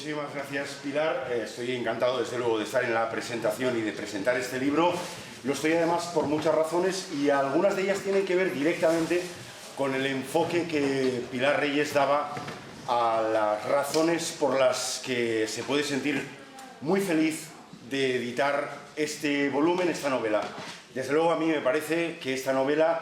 Muchísimas gracias, Pilar. Estoy encantado, desde luego, de estar en la presentación y de presentar este libro. Lo estoy además por muchas razones y algunas de ellas tienen que ver directamente con el enfoque que Pilar Reyes daba a las razones por las que se puede sentir muy feliz de editar este volumen, esta novela. Desde luego, a mí me parece que esta novela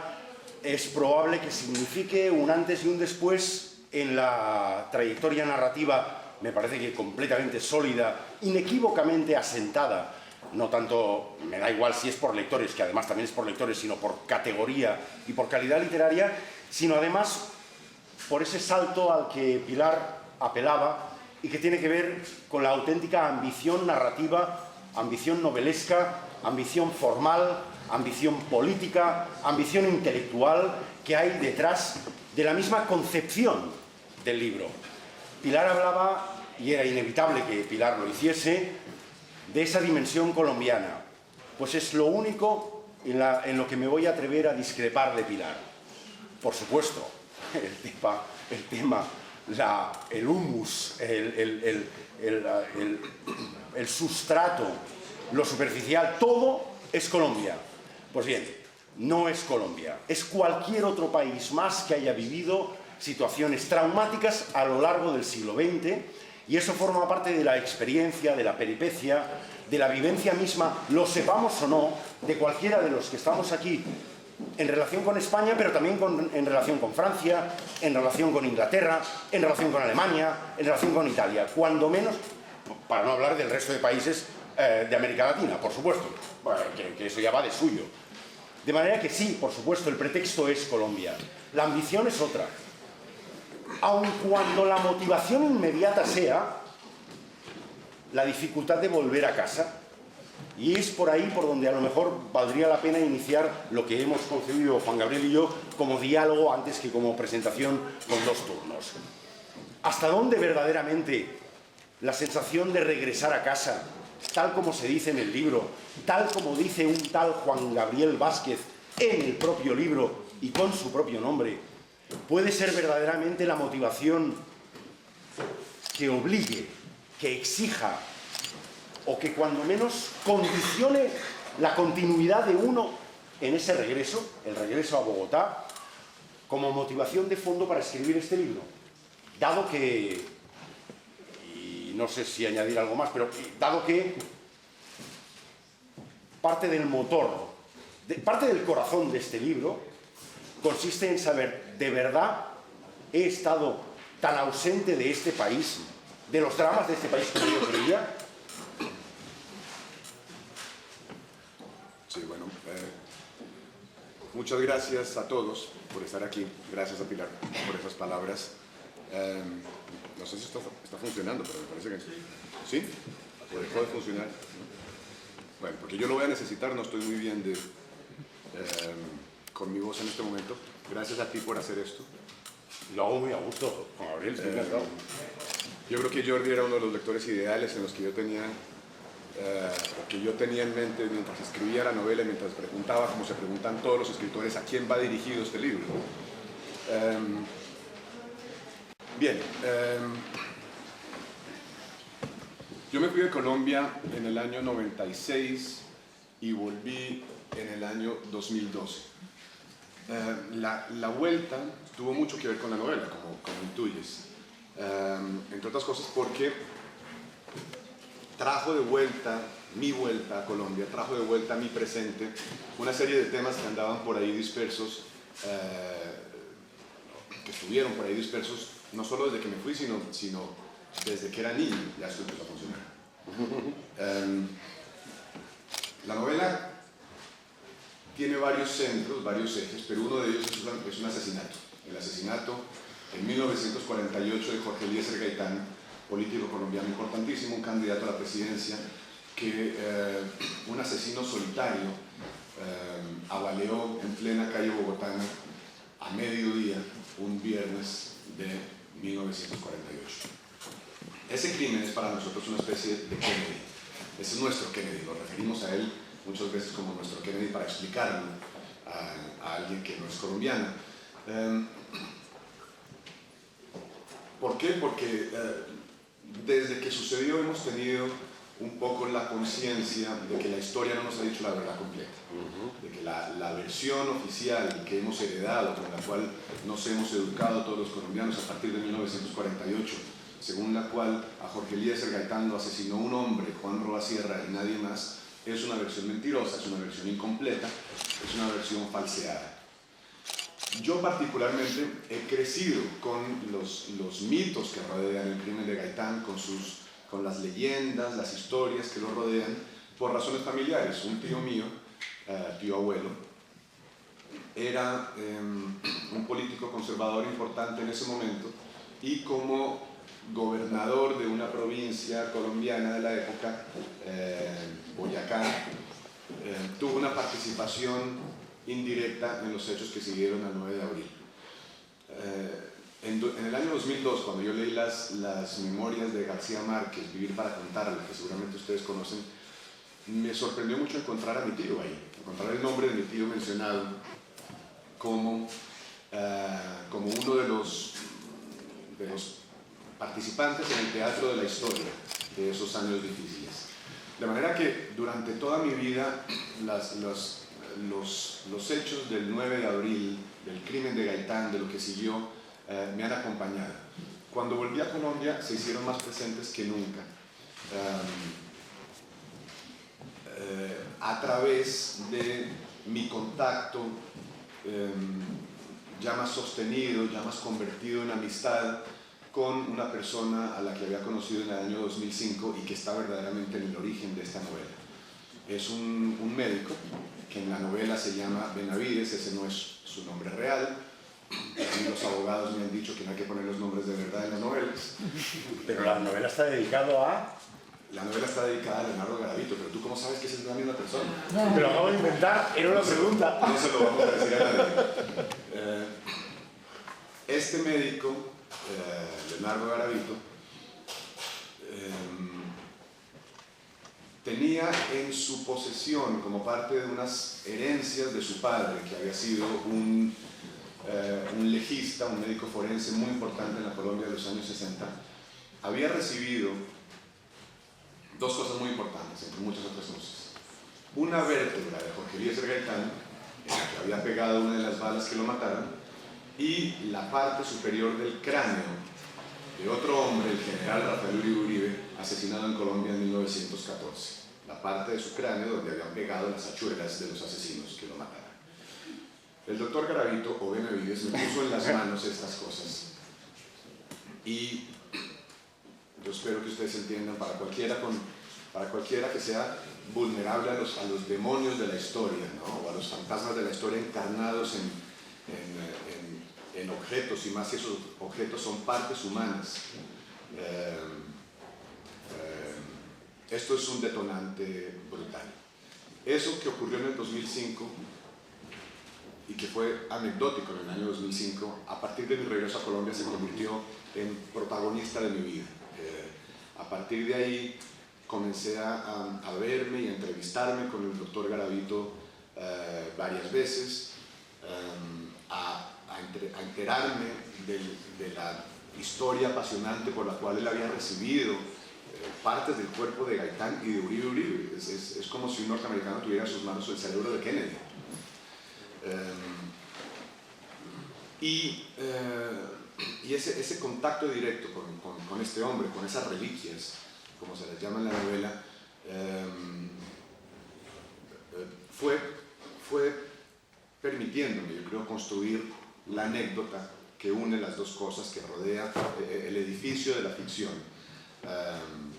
es probable que signifique un antes y un después en la trayectoria narrativa, me parece que completamente sólida, inequívocamente asentada, no tanto, me da igual si es por lectores, que además también es por lectores, sino por categoría y por calidad literaria, sino además por ese salto al que Pilar apelaba y que tiene que ver con la auténtica ambición narrativa, ambición novelesca, ambición formal, ambición política, ambición intelectual que hay detrás de la misma concepción del libro. Pilar hablaba, y era inevitable que Pilar lo hiciese, de esa dimensión colombiana. Pues es lo único en lo que me voy a atrever a discrepar de Pilar. Por supuesto, el tema, el humus, el sustrato, lo superficial, todo es Colombia. Pues bien, no es Colombia, es cualquier otro país más que haya vivido situaciones traumáticas a lo largo del siglo XX, y eso forma parte de la experiencia, de la peripecia, de la vivencia misma, lo sepamos o no, de cualquiera de los que estamos aquí en relación con España, pero también en relación con Francia, en relación con Inglaterra, en relación con Alemania, en relación con Italia, cuando menos, para no hablar del resto de países de América Latina, por supuesto, que eso ya va de suyo. De manera que sí, por supuesto, el pretexto es Colombia. La ambición es otra. Aun cuando la motivación inmediata sea la dificultad de volver a casa. Y es por ahí por donde a lo mejor valdría la pena iniciar lo que hemos concebido Juan Gabriel y yo como diálogo antes que como presentación con dos turnos. ¿Hasta dónde verdaderamente la sensación de regresar a casa, tal como se dice en el libro, tal como dice un tal Juan Gabriel Vázquez en el propio libro y con su propio nombre, puede ser verdaderamente la motivación que obligue, que exija o que cuando menos condicione la continuidad de uno en ese regreso, el regreso a Bogotá, como motivación de fondo para escribir este libro? Dado que, y no sé si añadir algo más, pero dado que parte del motor, parte del corazón de este libro consiste en saber, ¿de verdad he estado tan ausente de este país, de los dramas de este país como yo creía? Sí, bueno, muchas gracias a todos por estar aquí. Gracias a Pilar por esas palabras. No sé si está funcionando, pero me parece que sí. ¿O dejó de funcionar? Bueno, porque yo lo voy a necesitar, no estoy muy bien con mi voz en este momento. Gracias a ti por hacer esto. Lo hago muy a gusto, Juan Gabriel, estoy encantado. Yo creo que Jordi era uno de los lectores ideales en los que yo tenía en mente mientras escribía la novela y mientras preguntaba, como se preguntan todos los escritores, a quién va dirigido este libro. Yo me fui de Colombia en el año 96 y volví en el año 2012. La vuelta tuvo mucho que ver con la novela, como intuyes. Entre otras cosas porque trajo de vuelta, mi vuelta a Colombia, trajo de vuelta a mi presente una serie de temas que andaban por ahí dispersos, que estuvieron por ahí dispersos, no solo desde que me fui, sino desde que era niño. Ya esto empezó a funcionar. La novela tiene varios centros, varios ejes, pero uno de ellos es un asesinato. El asesinato en 1948 de Jorge Eliezer Gaitán, político colombiano importantísimo, un candidato a la presidencia, que un asesino solitario avaleó en plena calle bogotana a mediodía, un viernes de 1948. Ese crimen es para nosotros una especie de Kennedy. Ese es nuestro Kennedy, lo referimos a él muchas veces como nuestro Kennedy para explicarlo a alguien que no es colombiano. ¿Por qué? Porque desde que sucedió hemos tenido un poco la conciencia de que la historia no nos ha dicho la verdad completa, de que la versión oficial que hemos heredado, con la cual nos hemos educado todos los colombianos a partir de 1948, según la cual a Jorge Eliezer Gaitán lo asesinó un hombre, Juan Roa Sierra, y nadie más, es una versión mentirosa, es una versión incompleta, es una versión falseada. Yo particularmente he crecido con los mitos que rodean el crimen de Gaitán, con las leyendas, las historias que lo rodean, por razones familiares. Un tío mío, tío abuelo, era un político conservador importante en ese momento, y como gobernador de una provincia colombiana de la época, Boyacá, tuvo una participación indirecta en los hechos que siguieron al 9 de abril. En el año 2002, cuando yo leí las memorias de García Márquez, Vivir para contarla, que seguramente ustedes conocen, me sorprendió mucho encontrar a mi tío ahí, encontrar el nombre de mi tío mencionado como uno de los participantes en el teatro de la historia de esos años difíciles. De manera que durante toda mi vida los hechos del 9 de abril, del crimen de Gaitán, de lo que siguió, me han acompañado. Cuando volví a Colombia se hicieron más presentes que nunca, a través de mi contacto ya más sostenido, ya más convertido en amistad con una persona a la que había conocido en el año 2005 y que está verdaderamente en el origen de esta novela. Es un médico que en la novela se llama Benavides, ese no es su nombre real. Y los abogados me han dicho que no hay que poner los nombres de verdad en las novelas. Pero la novela está dedicada a... La novela está dedicada a Leonardo Garavito, pero ¿tú cómo sabes que es la misma persona? Te lo acabo de inventar, era una pregunta. No se lo vamos a decir a nadie. Este médico, Leonardo Garavito, tenía en su posesión, como parte de unas herencias de su padre, que había sido un legista, un médico forense muy importante en la Colombia de los años 60, había recibido dos cosas muy importantes, entre muchas otras cosas. Una vértebra de Jorge Eliezer Gaitán, en la que había pegado una de las balas que lo mataron, y la parte superior del cráneo de otro hombre, el general Rafael Uribe, asesinado en Colombia en 1914. La parte de su cráneo donde habían pegado las hachuelas de los asesinos que lo mataron. El doctor Garavito, o Benavides, me puso en las manos estas cosas. Y yo espero que ustedes entiendan, para cualquiera que sea vulnerable a los demonios de la historia, ¿no? O a los fantasmas de la historia encarnados en objetos, y más si esos objetos son partes humanas. Esto es un detonante brutal. Eso que ocurrió en el 2005 y que fue anecdótico en el año 2005, a partir de mi regreso a Colombia se convirtió en protagonista de mi vida. A partir de ahí comencé a verme y a entrevistarme con el doctor Garavito varias veces, a enterarme de la historia apasionante por la cual él había recibido partes del cuerpo de Gaitán y de Uribe. Es como si un norteamericano tuviera en sus manos el cerebro de Kennedy. Y ese contacto directo con este hombre, con esas reliquias, como se les llama en la novela, fue permitiéndome, yo creo, construir la anécdota que une las dos cosas que rodea el edificio de la ficción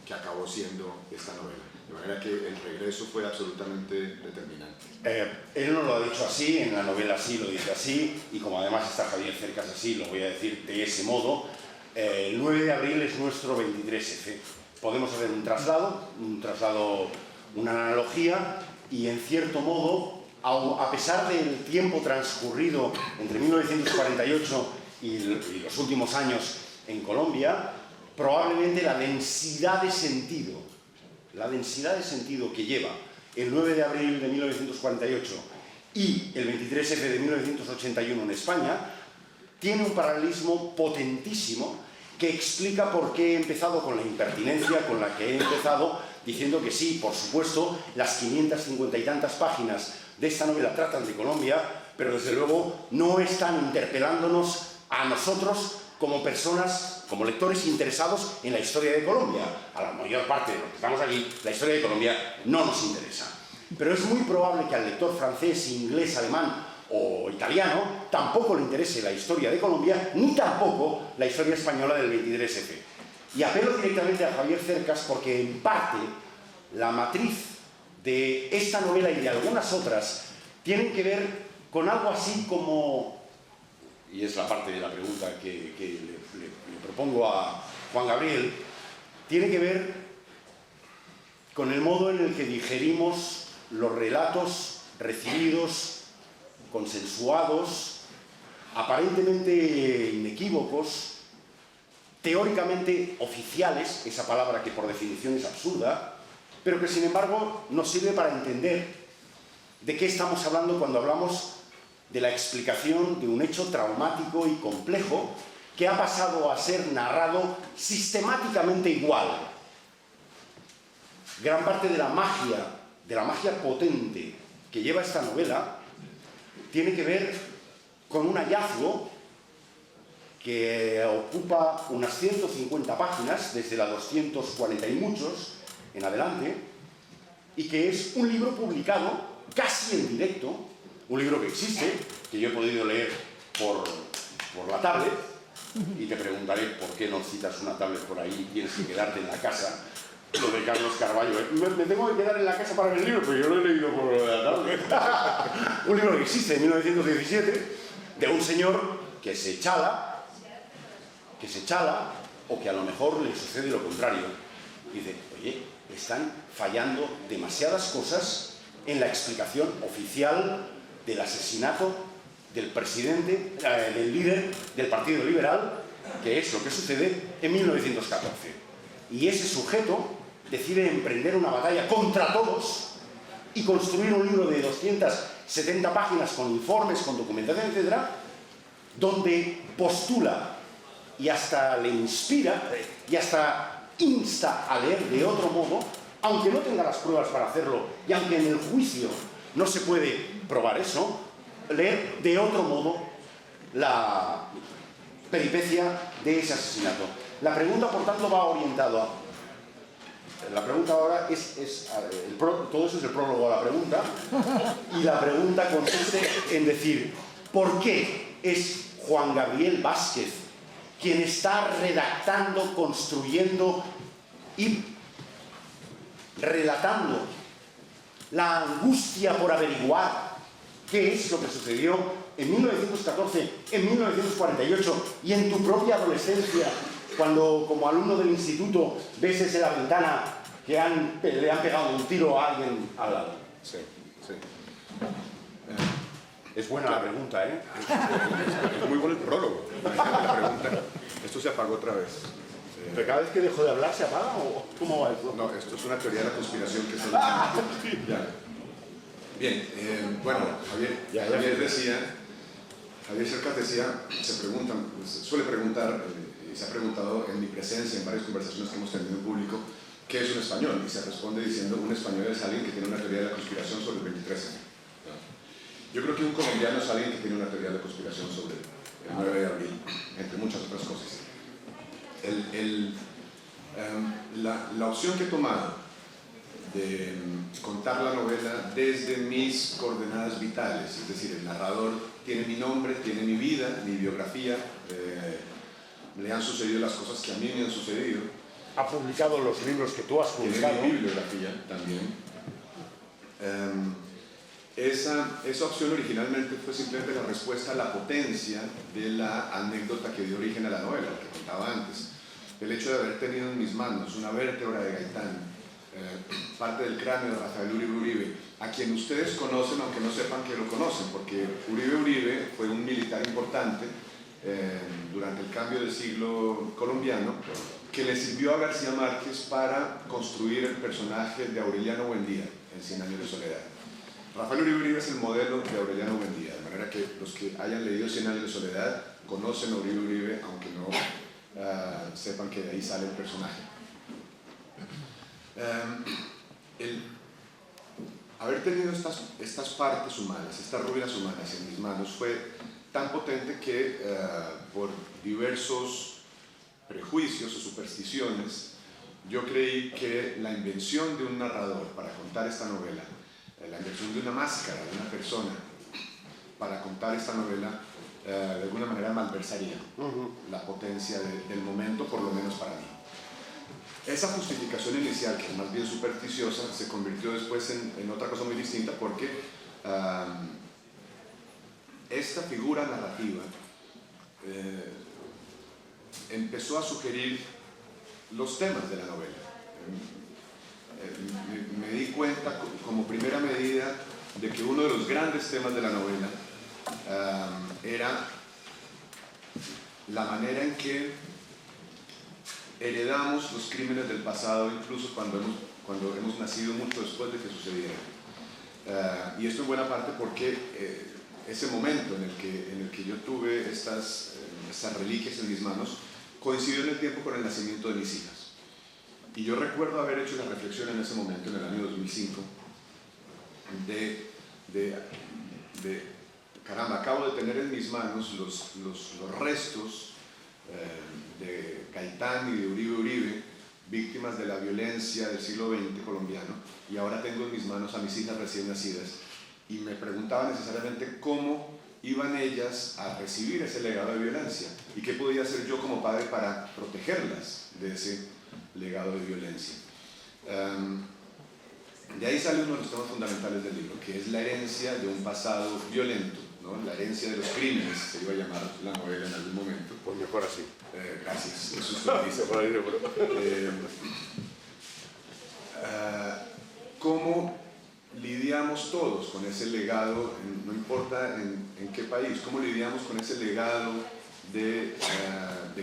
que acabó siendo esta novela. De manera que el regreso fue absolutamente determinante. Él no lo ha dicho así, en la novela sí lo dice así, y como además está Javier Cercas así, lo voy a decir de ese modo. El 9 de abril es nuestro 23F. Podemos hacer un traslado, una analogía, y en cierto modo, a pesar del tiempo transcurrido entre 1948 y los últimos años en Colombia, probablemente la densidad de sentido que lleva el 9 de abril de 1948 y el 23F de 1981 en España tiene un paralelismo potentísimo, que explica por qué he empezado con la impertinencia con la que he empezado, diciendo que sí, por supuesto, las 550 y tantas páginas de esta novela tratan de Colombia, pero desde luego no están interpelándonos a nosotros como personas, como lectores interesados en la historia de Colombia. A la mayor parte de los que estamos aquí, la historia de Colombia no nos interesa. Pero es muy probable que al lector francés, inglés, alemán o italiano tampoco le interese la historia de Colombia, ni tampoco la historia española del 23F. Y apelo directamente a Javier Cercas porque, en parte, la matriz de esta novela y de algunas otras tienen que ver con algo así como, y es la parte de la pregunta que le propongo a Juan Gabriel, tiene que ver con el modo en el que digerimos los relatos recibidos, consensuados, aparentemente inequívocos, teóricamente oficiales, esa palabra que por definición es absurda, pero que sin embargo nos sirve para entender de qué estamos hablando cuando hablamos de la explicación de un hecho traumático y complejo que ha pasado a ser narrado sistemáticamente igual. Gran parte de la magia potente que lleva esta novela tiene que ver con un hallazgo que ocupa unas 150 páginas, desde la 240 y muchos en adelante, y que es un libro publicado casi en directo, un libro que existe, que yo he podido leer por la tablet, y te preguntaré por qué no citas una tablet por ahí y tienes que quedarte en la casa. Lo de Carlos Carballo, me tengo que quedar en la casa para ver el libro, pero yo lo he leído por la tablet. Un libro que existe en 1917, de un señor que se chala, o que a lo mejor le sucede lo contrario. Dice, oye, están fallando demasiadas cosas en la explicación oficial del asesinato del presidente, del líder del Partido Liberal, que es lo que sucede en 1914. Y ese sujeto decide emprender una batalla contra todos y construir un libro de 270 páginas con informes, con documentación, etc., donde postula y hasta le inspira y hasta insta a leer de otro modo, aunque no tenga las pruebas para hacerlo y aunque en el juicio no se puede probar eso, leer de otro modo la peripecia de ese asesinato. La pregunta, por tanto, va orientada. La pregunta ahora todo eso es el prólogo a la pregunta, y la pregunta consiste en decir, ¿por qué es Juan Gabriel Vázquez quien está redactando, construyendo y relatando la angustia por averiguar qué es lo que sucedió en 1914, en 1948 y en tu propia adolescencia, cuando como alumno del instituto ves desde la ventana que le han pegado un tiro a alguien al lado? Sí, sí. Es buena la pregunta, ¿eh? Es muy bueno el prólogo. La pregunta. Esto se apagó otra vez. ¿Pero cada vez que dejo de hablar se apaga o cómo va eso? No, esto es una teoría de la conspiración que se ya. Bien, bueno, Javier Cercas decía, suele preguntar, y se ha preguntado en mi presencia, en varias conversaciones que hemos tenido en público, ¿qué es un español? Y se responde diciendo, un español es alguien que tiene una teoría de la conspiración sobre el 23F. Yo creo que un colombiano es alguien que tiene una teoría de la conspiración sobre el 9 de abril, entre muchas otras cosas. La opción que he tomado de contar la novela desde mis coordenadas vitales, es decir, el narrador tiene mi nombre, tiene mi vida, mi biografía, le han sucedido las cosas que a mí me han sucedido. Ha publicado los libros que tú has publicado. Tiene mi bibliografía también. Esa opción originalmente fue simplemente la respuesta a la potencia de la anécdota que dio origen a la novela, lo que contaba antes. El hecho de haber tenido en mis manos una vértebra de Gaitán, parte del cráneo de Rafael Uribe, a quien ustedes conocen aunque no sepan que lo conocen, porque Uribe fue un militar importante durante el cambio del siglo colombiano, que le sirvió a García Márquez para construir el personaje de Aureliano Buendía en 100 años de soledad. Rafael Uribe es el modelo de Aureliano Buendía, de manera que los que hayan leído 100 años de soledad conocen a Uribe, aunque no sepan que de ahí sale el personaje. El haber tenido estas partes humanas, estas ruinas humanas en mis manos fue tan potente que por diversos prejuicios o supersticiones yo creí que la invención de un narrador para contar esta novela, la invención de una máscara, de una persona para contar esta novela, de alguna manera malversaría la potencia del momento, por lo menos para mí. Esa justificación inicial, que es más bien supersticiosa, se convirtió después en otra cosa muy distinta, porque esta figura narrativa empezó a sugerir los temas de la novela. Me di cuenta como primera medida de que uno de los grandes temas de la novela era la manera en que heredamos los crímenes del pasado, incluso cuando hemos nacido mucho después de que sucedieran. Y esto en buena parte porque ese momento en el que yo tuve estas reliquias en mis manos coincidió en el tiempo con el nacimiento de mis hijas. Y yo recuerdo haber hecho una reflexión en ese momento, en el año 2005, caramba, acabo de tener en mis manos los restos de Gaitán y de Uribe Uribe, víctimas de la violencia del siglo XX colombiano, y ahora tengo en mis manos a mis hijas recién nacidas, y me preguntaba necesariamente cómo iban ellas a recibir ese legado de violencia, y qué podía hacer yo como padre para protegerlas de ese legado de violencia. De ahí sale uno de los temas fundamentales del libro, que es la herencia de un pasado violento, ¿no? La herencia de los crímenes, se iba a llamar la novela en algún momento. Pues mejor así. Gracias, eso usted dice. ¿Cómo lidiamos todos con ese legado, no importa en qué país, cómo lidiamos con ese legado de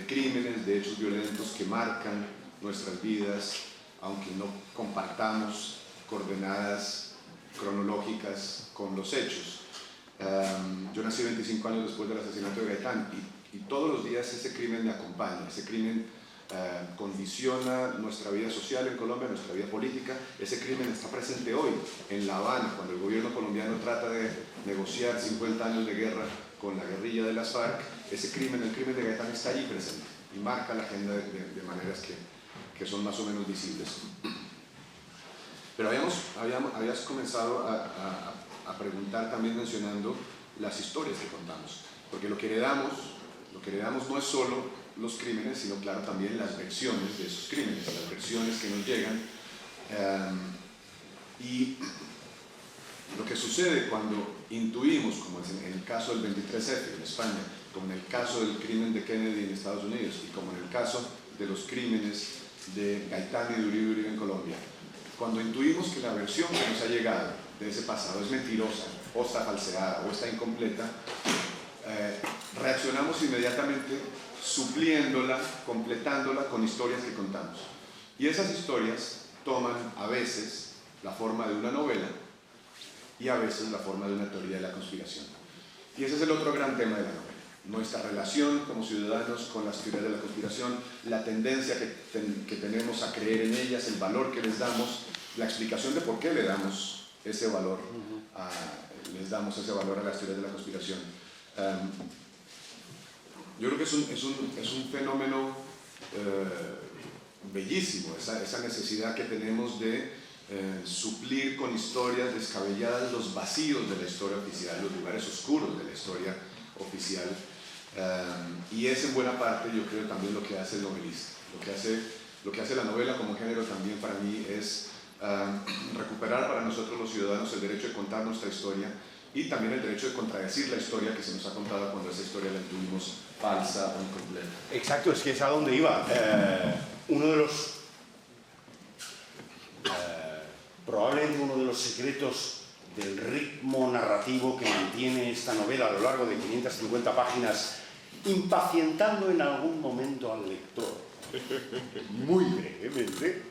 crímenes, de hechos violentos que marcan nuestras vidas, aunque no compartamos coordenadas cronológicas con los hechos? Yo nací 25 años después del asesinato de Gaitán y todos los días ese crimen me acompaña, ese crimen condiciona nuestra vida social en Colombia, nuestra vida política. Ese crimen está presente hoy en La Habana, cuando el gobierno colombiano trata de negociar 50 años de guerra con la guerrilla de las FARC. Ese crimen, el crimen de Gaitán, está allí presente y marca la agenda de maneras que son más o menos visibles. Pero habías comenzado a preguntar también mencionando las historias que contamos, porque lo que heredamos no es solo los crímenes, sino claro también las versiones de esos crímenes, las versiones que nos llegan. Y lo que sucede cuando intuimos, como es en el caso del 23F en España, como en el caso del crimen de Kennedy en Estados Unidos y como en el caso de los crímenes de Gaitán y de Uribe Uribe en Colombia, cuando intuimos que la versión que nos ha llegado de ese pasado es mentirosa, o está falseada, o está incompleta, reaccionamos inmediatamente supliéndola, completándola con historias que contamos. Y esas historias toman a veces la forma de una novela y a veces la forma de una teoría de la conspiración. Y ese es el otro gran tema de la novela. Nuestra relación como ciudadanos con las teorías de la conspiración, la tendencia que tenemos a creer en ellas, el valor que les damos, la explicación de por qué le damos ese valor a las teorías de la conspiración. Yo creo que es un fenómeno bellísimo, esa necesidad que tenemos de suplir con historias descabelladas los vacíos de la historia oficial, los lugares oscuros de la historia oficial. Y es en buena parte, yo creo, también lo que hace el novelista. Lo que hace la novela como género también para mí es recuperar para nosotros los ciudadanos el derecho de contar nuestra historia y también el derecho de contradecir la historia que se nos ha contado cuando esa historia la tuvimos falsa o incompleta. Exacto, es que es a donde iba. Probablemente uno de los secretos del ritmo narrativo que mantiene esta novela a lo largo de 550 páginas, impacientando en algún momento al lector, muy brevemente,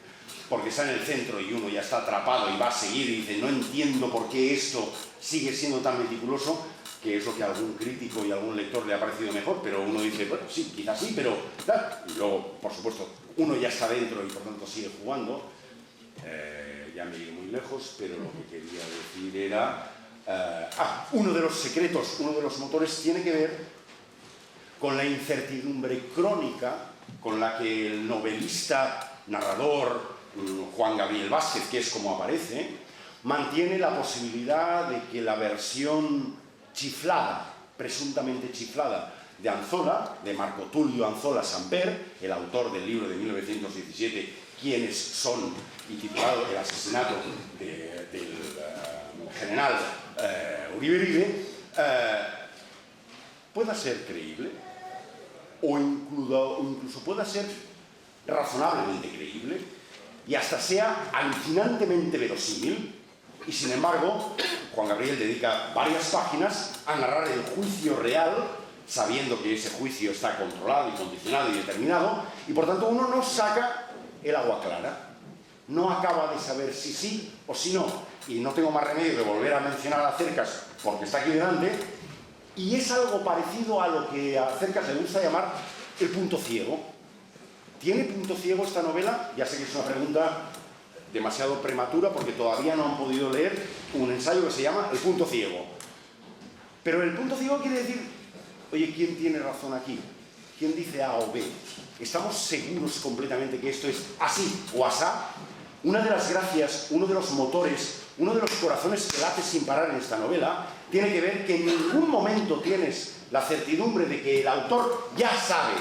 porque está en el centro y uno ya está atrapado y va a seguir y dice, no entiendo por qué esto sigue siendo tan meticuloso, que es lo que a algún crítico y a algún lector le ha parecido mejor, pero uno dice, bueno, sí, quizás sí, pero tal. Y luego, por supuesto, uno ya está dentro y por tanto sigue jugando. Ya me he ido muy lejos, pero lo que quería decir era... uno de los secretos, uno de los motores tiene que ver con la incertidumbre crónica con la que el novelista, narrador, Juan Gabriel Vázquez, que es como aparece, mantiene la posibilidad de que la versión chiflada, presuntamente chiflada, de Anzola, de Marco Tulio Anzola Samper, el autor del libro de 1917, ¿Quiénes son?, y titulado El asesinato del general Uribe Ribe, pueda ser creíble o incluso pueda ser razonablemente creíble y hasta sea alucinantemente verosímil, y sin embargo Juan Gabriel dedica varias páginas a narrar el juicio real, sabiendo que ese juicio está controlado y condicionado y determinado, y por tanto uno no saca el agua clara, no acaba de saber si sí o si no, y no tengo más remedio que volver a mencionar a Cercas porque está aquí delante, y es algo parecido a lo que a Cercas le gusta llamar el punto ciego. ¿Tiene punto ciego esta novela? Ya sé que es una pregunta demasiado prematura porque todavía no han podido leer un ensayo que se llama El punto ciego. Pero el punto ciego quiere decir, oye, ¿quién tiene razón aquí? ¿Quién dice A o B? ¿Estamos seguros completamente que esto es así o asá? Una de las gracias, uno de los motores, uno de los corazones que late sin parar en esta novela, tiene que ver que en ningún momento tienes la certidumbre de que el autor ya sabe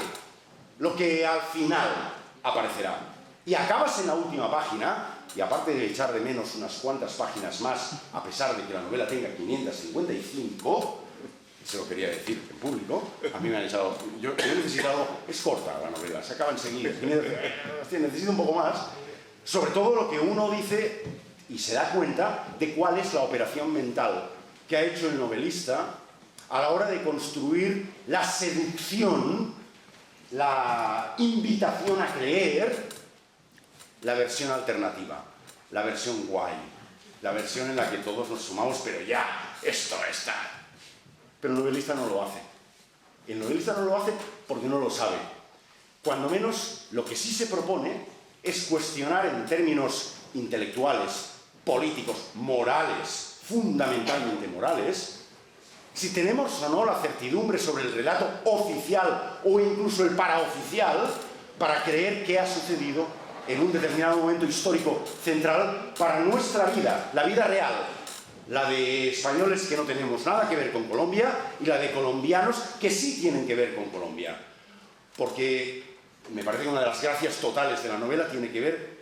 lo que al final aparecerá. Y acabas en la última página, y aparte de echar de menos unas cuantas páginas más, a pesar de que la novela tenga 555, se lo quería decir en público, a mí me han echado... Yo he necesitado... Es corta la novela, se acaba enseguida. Necesito un poco más. Sobre todo lo que uno dice y se da cuenta de cuál es la operación mental que ha hecho el novelista a la hora de construir la seducción, la invitación a creer, la versión alternativa, la versión guay, la versión en la que todos nos sumamos, pero ya, esto está. Pero el novelista no lo hace. El novelista no lo hace porque no lo sabe. Cuando menos, lo que sí se propone es cuestionar en términos intelectuales, políticos, morales, fundamentalmente morales, si tenemos o no la certidumbre sobre el relato oficial o incluso el paraoficial para creer qué ha sucedido en un determinado momento histórico central para nuestra vida, la vida real, la de españoles que no tenemos nada que ver con Colombia y la de colombianos que sí tienen que ver con Colombia. Porque me parece que una de las gracias totales de la novela tiene que ver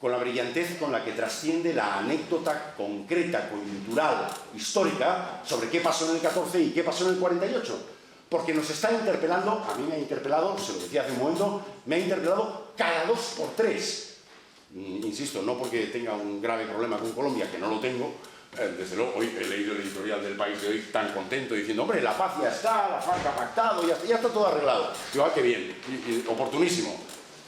con la brillantez con la que trasciende la anécdota concreta, coyuntural, histórica, sobre qué pasó en el 14 y qué pasó en el 48. Porque nos está interpelando, a mí me ha interpelado, se lo decía hace un momento, me ha interpelado cada 2 por 3. Insisto, no porque tenga un grave problema con Colombia, que no lo tengo. Desde luego, hoy he leído el editorial del País de hoy tan contento diciendo, hombre, la paz ya está, la FARC ha pactado, ya está todo arreglado. Digo, qué bien, y oportunísimo.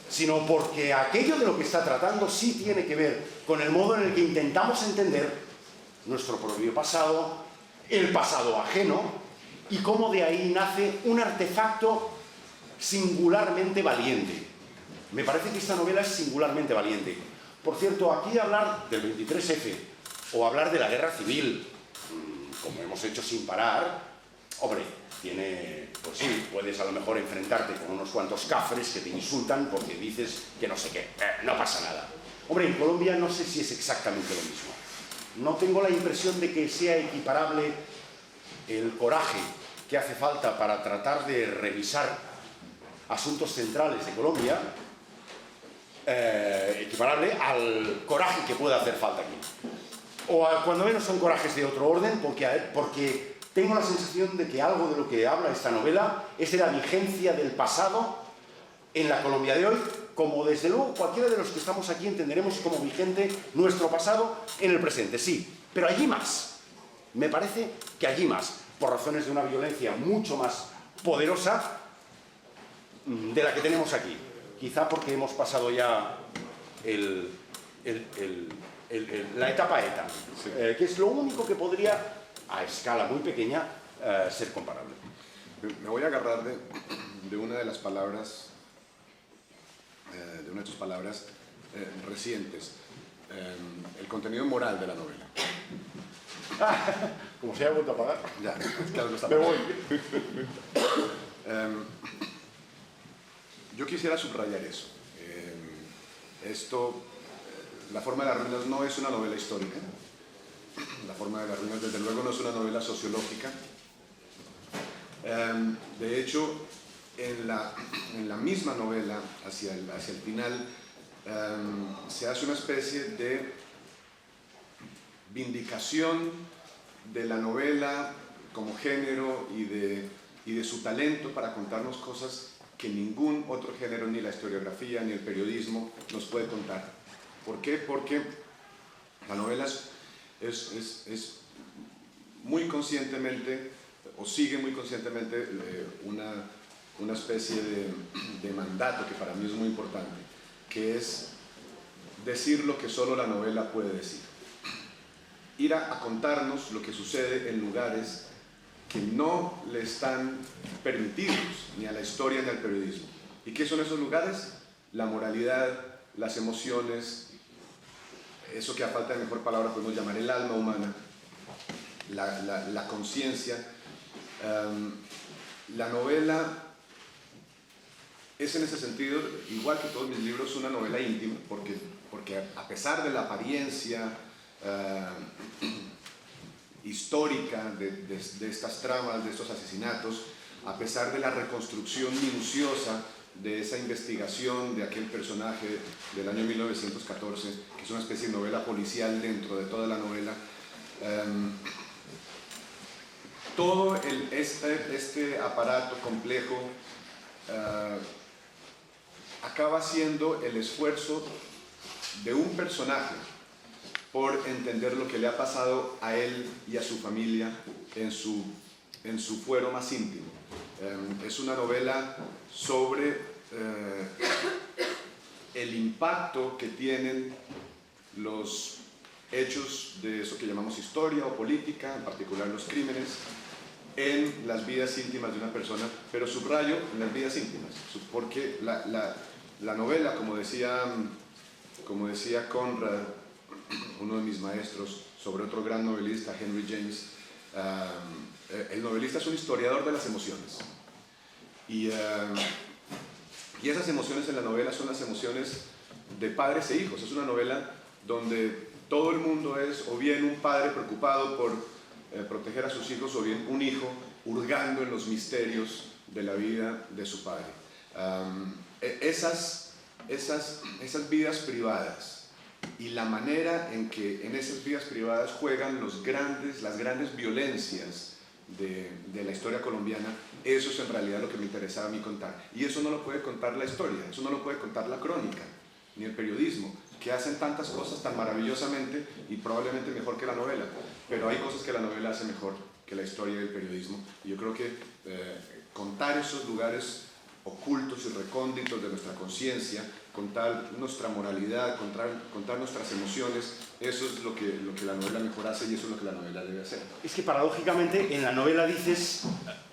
Sino porque aquello de lo que está tratando sí tiene que ver con el modo en el que intentamos entender nuestro propio pasado, el pasado ajeno, y cómo de ahí nace un artefacto singularmente valiente. Me parece que esta novela es singularmente valiente. Por cierto, aquí hablar del 23F o hablar de la guerra civil, como hemos hecho sin parar, hombre, tiene, pues sí, puedes a lo mejor enfrentarte con unos cuantos cafres que te insultan porque dices que no sé qué, no pasa nada. Hombre, en Colombia no sé si es exactamente lo mismo. No tengo la impresión de que sea equiparable el coraje que hace falta para tratar de revisar asuntos centrales de Colombia, equiparable al coraje que puede hacer falta aquí. O cuando menos son corajes de otro orden, porque tengo la sensación de que algo de lo que habla esta novela es de la vigencia del pasado en la Colombia de hoy, como desde luego cualquiera de los que estamos aquí entenderemos como vigente nuestro pasado en el presente, sí, pero allí más. Me parece que allí más, por razones de una violencia mucho más poderosa de la que tenemos aquí. Quizá porque hemos pasado ya la etapa ETA, sí, que es lo único que podría, a escala muy pequeña, ser comparable. Me voy a agarrar de una de las palabras, de una de tus palabras recientes, el contenido moral de la novela. Como se haya vuelto a apagar. Ya, claro que está. Me voy. Yo quisiera subrayar eso. La forma de las ruinas no es una novela histórica. La forma de las ruinas, desde luego, no es una novela sociológica. De hecho, en la misma novela, hacia el final, se hace una especie de vindicación de la novela como género y de su talento para contarnos cosas que ningún otro género, ni la historiografía ni el periodismo, nos puede contar. ¿Por qué? Porque la novela es muy conscientemente, o sigue muy conscientemente, una especie de mandato que para mí es muy importante, que es decir lo que solo la novela puede decir. Ir a contarnos lo que sucede en lugares que no le están permitidos ni a la historia ni al periodismo. ¿Y qué son esos lugares? La moralidad, las emociones, eso que a falta de mejor palabra podemos llamar el alma humana, la conciencia. La novela es en ese sentido, igual que todos mis libros, una novela íntima, porque a pesar de la apariencia histórica de estas tramas, de estos asesinatos, a pesar de la reconstrucción minuciosa de esa investigación de aquel personaje del año 1914, que es una especie de novela policial dentro de toda la novela, todo este aparato complejo acaba siendo el esfuerzo de un personaje por entender lo que le ha pasado a él y a su familia en su fuero más íntimo. Es una novela sobre el impacto que tienen los hechos de eso que llamamos historia o política, en particular los crímenes, en las vidas íntimas de una persona, pero subrayo en las vidas íntimas, porque la novela, como decía Conrad, uno de mis maestros, sobre otro gran novelista, Henry James, el novelista es un historiador de las emociones. Y esas emociones en la novela son las emociones de padres e hijos. Es una novela donde todo el mundo es o bien un padre preocupado por proteger a sus hijos o bien un hijo hurgando en los misterios de la vida de su padre. Esas vidas privadas y la manera en que en esas vidas privadas juegan las grandes violencias de la historia colombiana, eso es en realidad lo que me interesaba a mí contar. Y eso no lo puede contar la historia, eso no lo puede contar la crónica, ni el periodismo, que hacen tantas cosas tan maravillosamente y probablemente mejor que la novela. Pero hay cosas que la novela hace mejor que la historia y el periodismo. Y yo creo que contar esos lugares ocultos y recónditos de nuestra conciencia, contar nuestra moralidad, contar nuestras emociones, eso es lo que la novela mejor hace y eso es lo que la novela debe hacer. Es que paradójicamente en la novela dices,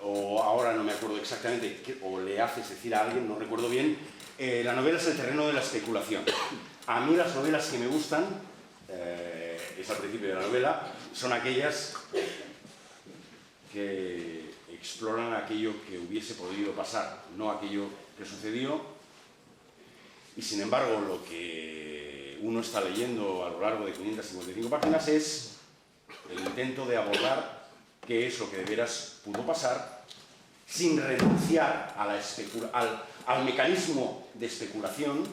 o ahora no me acuerdo exactamente, o le haces decir a alguien, no recuerdo bien, la novela es el terreno de la especulación. A mí las novelas que me gustan, es al principio de la novela, son aquellas que exploran aquello que hubiese podido pasar, no aquello que sucedió. Y sin embargo, lo que uno está leyendo a lo largo de 555 páginas es el intento de abordar qué es lo que de veras pudo pasar sin renunciar a al mecanismo de especulación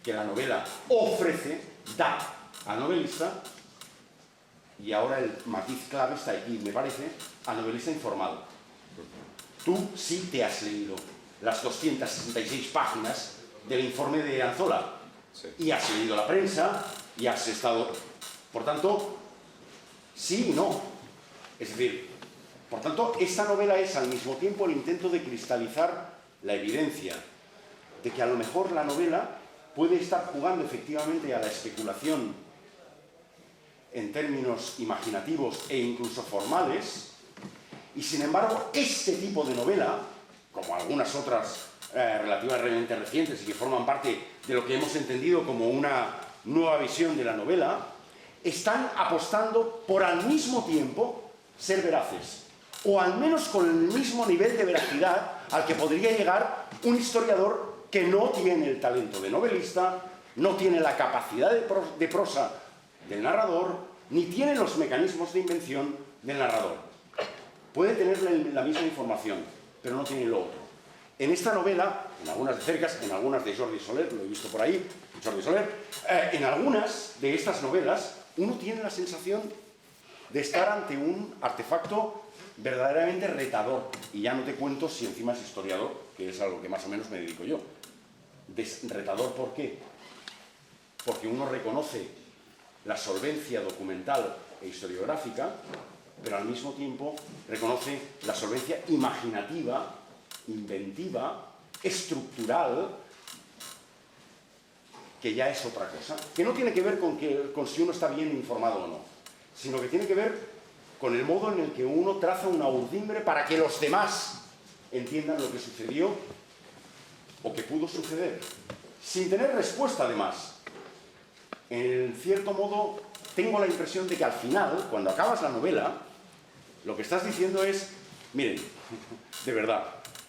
que la novela ofrece, da al novelista. Y ahora el matiz clave está aquí, me parece, al novelista informado. Tú sí te has leído las 266 páginas del informe de Anzola, sí, y has leído la prensa y has estado, por tanto, sí y no. Es decir, por tanto, esta novela es al mismo tiempo el intento de cristalizar la evidencia de que a lo mejor la novela puede estar jugando efectivamente a la especulación en términos imaginativos e incluso formales, Y sin embargo, este tipo de novela, como algunas otras relativamente recientes y que forman parte de lo que hemos entendido como una nueva visión de la novela, están apostando por al mismo tiempo ser veraces, o al menos con el mismo nivel de veracidad al que podría llegar un historiador que no tiene el talento de novelista, no tiene la capacidad de prosa del narrador, ni tiene los mecanismos de invención del narrador. Puede tener la misma información, pero no tiene lo otro. En esta novela, en algunas de Cercas, en algunas de Jordi Soler, lo he visto por ahí, Jordi Soler, en algunas de estas novelas uno tiene la sensación de estar ante un artefacto verdaderamente retador. Y ya no te cuento si encima es historiador, que es a lo que más o menos me dedico yo. Retador, ¿por qué? Porque uno reconoce la solvencia documental e historiográfica, pero al mismo tiempo reconoce la solvencia imaginativa, inventiva, estructural, que ya es otra cosa, que no tiene que ver con si uno está bien informado o no, sino que tiene que ver con el modo en el que uno traza una urdimbre para que los demás entiendan lo que sucedió o que pudo suceder, sin tener respuesta además. En cierto modo, tengo la impresión de que al final, cuando acabas la novela, lo que estás diciendo es, miren, de verdad,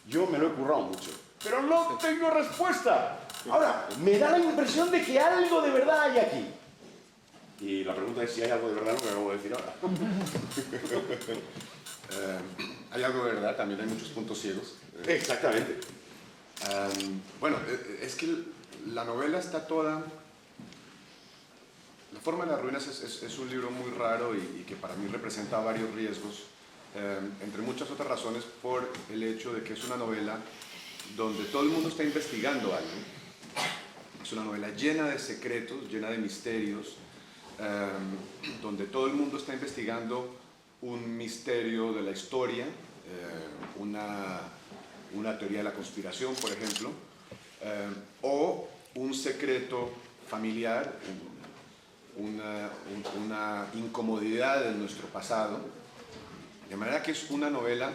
yo me lo he currado mucho, pero no tengo respuesta. Ahora, me da la impresión de que algo de verdad hay aquí. Y la pregunta es si hay algo de verdad, lo que acabo de decir ahora. Hay algo de verdad, también hay muchos puntos ciegos. Exactamente. Bueno, es que la novela está toda... La forma de las ruinas es un libro muy raro y que para mí representa varios riesgos, entre muchas otras razones por el hecho de que es una novela donde todo el mundo está investigando algo. Es una novela llena de secretos, llena de misterios, donde todo el mundo está investigando un misterio de la historia, una teoría de la conspiración, por ejemplo, o un secreto familiar, una incomodidad de nuestro pasado, de manera que es una novela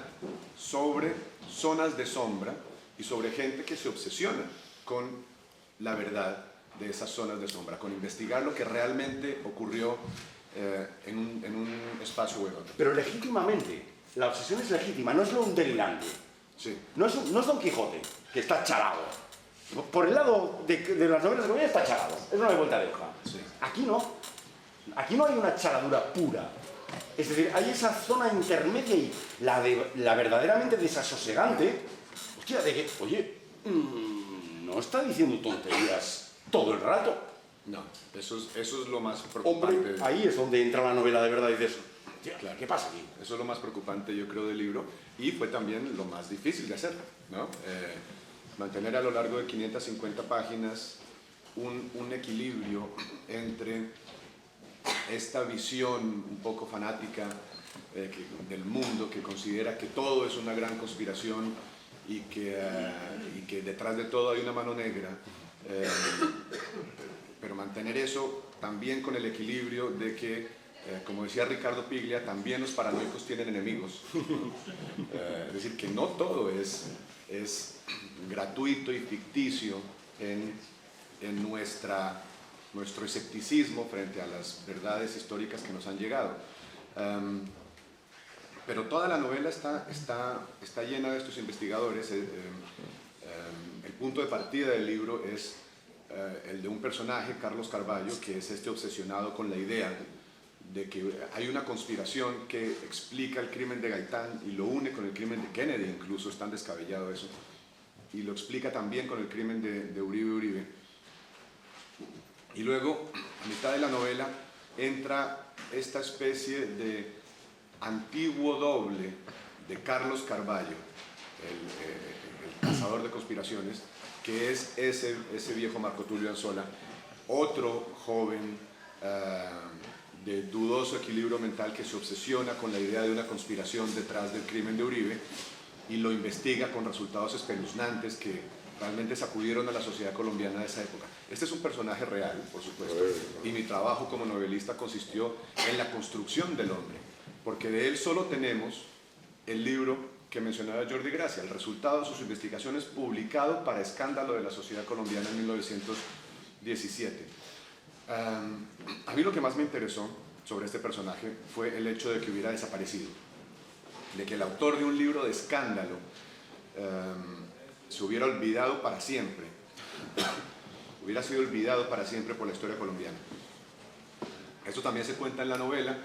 sobre zonas de sombra y sobre gente que se obsesiona con la verdad de esas zonas de sombra, con investigar lo que realmente ocurrió en un espacio o en otro. Pero legítimamente, la obsesión es legítima, no es lo un delirante. Sí. No es Don Quijote, que está charado. Por el lado de las novelas de comedia está charado, es una vuelta de hoja. Sí. Aquí no. Aquí no hay una charadura pura. Es decir, hay esa zona intermedia y la verdaderamente desasosegante, hostia, de que, oye, no está diciendo tonterías todo el rato. No, eso es lo más preocupante. Hombre, ahí es donde entra la novela de verdad y dices, hostia, claro, ¿qué pasa aquí? Eso es lo más preocupante, yo creo, del libro, y fue también lo más difícil de hacer, ¿no? Mantener a lo largo de 550 páginas un equilibrio entre esta visión un poco fanática del mundo, que considera que todo es una gran conspiración y que detrás de todo hay una mano negra, pero mantener eso también con el equilibrio de que, como decía Ricardo Piglia, también los paranoicos tienen enemigos. Es decir, que no todo es gratuito y ficticio en nuestro escepticismo frente a las verdades históricas que nos han llegado. Pero toda la novela está llena de estos investigadores. El punto de partida del libro es el de un personaje, Carlos Carballo, que es este obsesionado con la idea de que hay una conspiración que explica el crimen de Gaitán y lo une con el crimen de Kennedy, incluso es tan descabellado eso, y lo explica también con el crimen de Uribe. Y luego, a mitad de la novela, entra esta especie de antiguo doble de Carlos Carballo, el cazador de conspiraciones, que es ese viejo Marco Tulio Anzola, otro joven de dudoso equilibrio mental que se obsesiona con la idea de una conspiración detrás del crimen de Uribe y lo investiga con resultados espeluznantes que realmente sacudieron a la sociedad colombiana de esa época. Este es un personaje real, por supuesto, y mi trabajo como novelista consistió en la construcción del hombre, porque de él solo tenemos el libro que mencionaba Jordi Gracia, el resultado de sus investigaciones, publicado para escándalo de la sociedad colombiana en 1917. A mí lo que más me interesó sobre este personaje fue el hecho de que hubiera desaparecido, de que el autor de un libro de escándalo se hubiera olvidado para siempre, hubiera sido olvidado para siempre por la historia colombiana. Esto también se cuenta en la novela.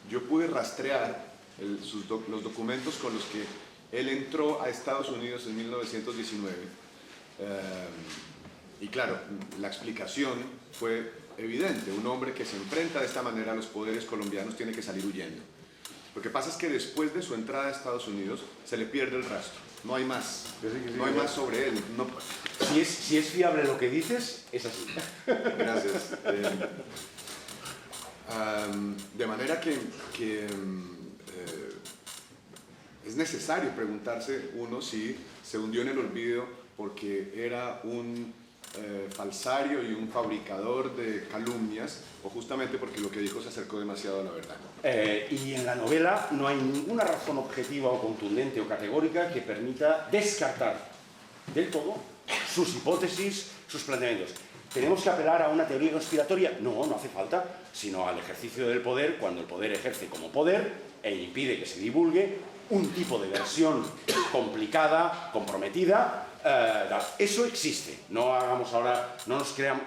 Yo pude rastrear los documentos con los que él entró a Estados Unidos en 1919. Y claro, la explicación fue evidente. Un hombre que se enfrenta de esta manera a los poderes colombianos tiene que salir huyendo. Lo que pasa es que después de su entrada a Estados Unidos se le pierde el rastro. No hay más. No hay más sobre él. No. Si es fiable lo que dices, es así. Gracias. De manera que es necesario preguntarse uno si se hundió en el olvido porque era un falsario y un fabricador de calumnias, o justamente porque lo que dijo se acercó demasiado a la verdad. Y en la novela no hay ninguna razón objetiva o contundente o categórica que permita descartar del todo sus hipótesis, sus planteamientos. ¿Tenemos que apelar a una teoría conspiratoria? No, no hace falta, sino al ejercicio del poder, cuando el poder ejerce como poder e impide que se divulgue un tipo de versión complicada, comprometida. Eso existe. No hagamos ahora, no nos creamos,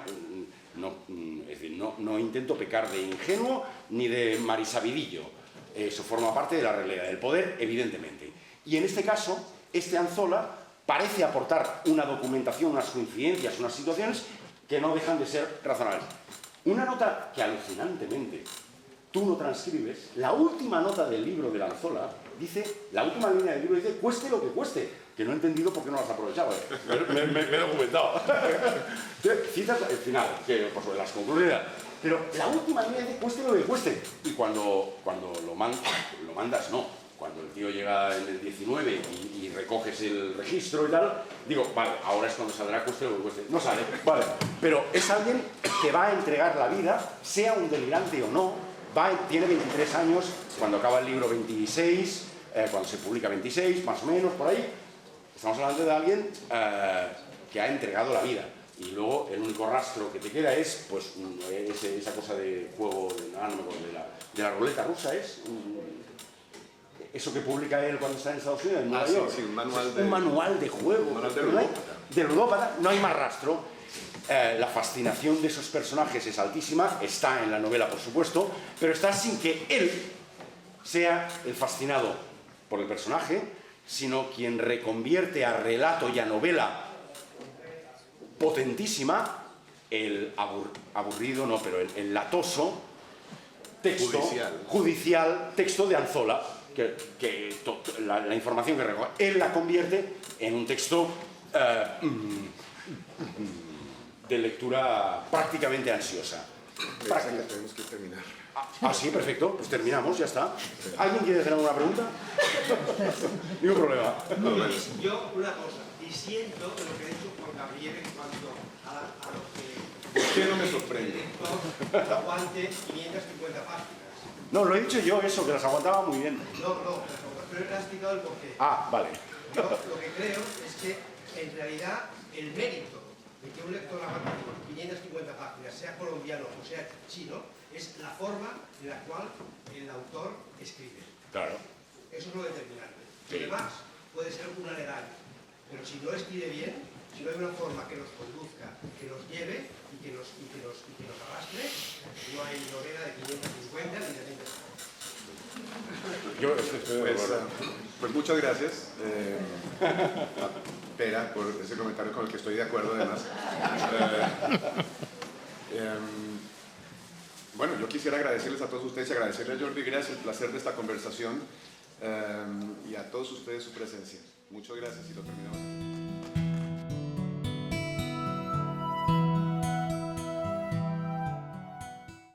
es decir, no intento pecar de ingenuo ni de marisabidillo. Eso forma parte de la realidad del poder, evidentemente. Y en este caso, este Anzola parece aportar una documentación, unas coincidencias, unas situaciones que no dejan de ser razonables. Una nota que alucinantemente tú no transcribes, la última nota del libro de Anzola dice, la última línea del libro dice, cueste lo que cueste, que no he entendido por qué no lo has aprovechado. Me he documentado. Citas el final, que por sobre las conclusiones, pero la última línea dice, cueste lo que cueste. Y cuando lo mandas, no. Cuando el tío llega en el 19 y recoges el registro y tal, digo, vale, ahora es cuando saldrá cueste lo que cueste. No sale, vale. Pero es alguien que va a entregar la vida, sea un delirante o no, tiene 23 años, cuando acaba el libro 26, cuando se publica 26, más o menos, por ahí. Estamos hablando de alguien que ha entregado la vida. Y luego el único rastro que te queda es, pues, esa cosa de juego, no me acuerdo, de la ruleta rusa, es... Eso que publica él cuando está en Estados Unidos, en Nueva York. Sí, un manual de juego. Un manual de ludópata. De ludópata, no hay más rastro. La fascinación de esos personajes es altísima, está en la novela, por supuesto, pero está sin que él sea el fascinado por el personaje, sino quien reconvierte a relato y a novela potentísima el aburrido, no, pero el latoso texto judicial, texto de Anzola. Que la información que recoge, él la convierte en un texto de lectura prácticamente ansiosa. Tenemos que terminar. Sí, perfecto, pues terminamos, ya está. ¿Alguien quiere hacer alguna pregunta? Ningún problema. Yo, una cosa, disiento de lo que ha dicho Juan Gabriel en cuanto a lo que... ¿Por qué no me sorprende? El lector aguante 550 páginas. No, lo he dicho yo eso, que las aguantaba muy bien. No, pero él ha explicado el porqué. Vale. Yo lo que creo es que, en realidad, el mérito de que un lector aguante 550 páginas, sea colombiano o sea chino, es la forma en la cual el autor escribe. Claro. Eso es lo determinante. Sí. Lo demás puede ser un aledaño, pero si no escribe bien, si no hay una forma que nos conduzca, que nos lleve y que nos arrastre, no hay novela de 550 ni de 20. Pues muchas gracias, Pera, por ese comentario con el que estoy de acuerdo además. Bueno, yo quisiera agradecerles a todos ustedes y agradecerle a Jordi Gracia el placer de esta conversación y a todos ustedes su presencia. Muchas gracias y lo terminamos.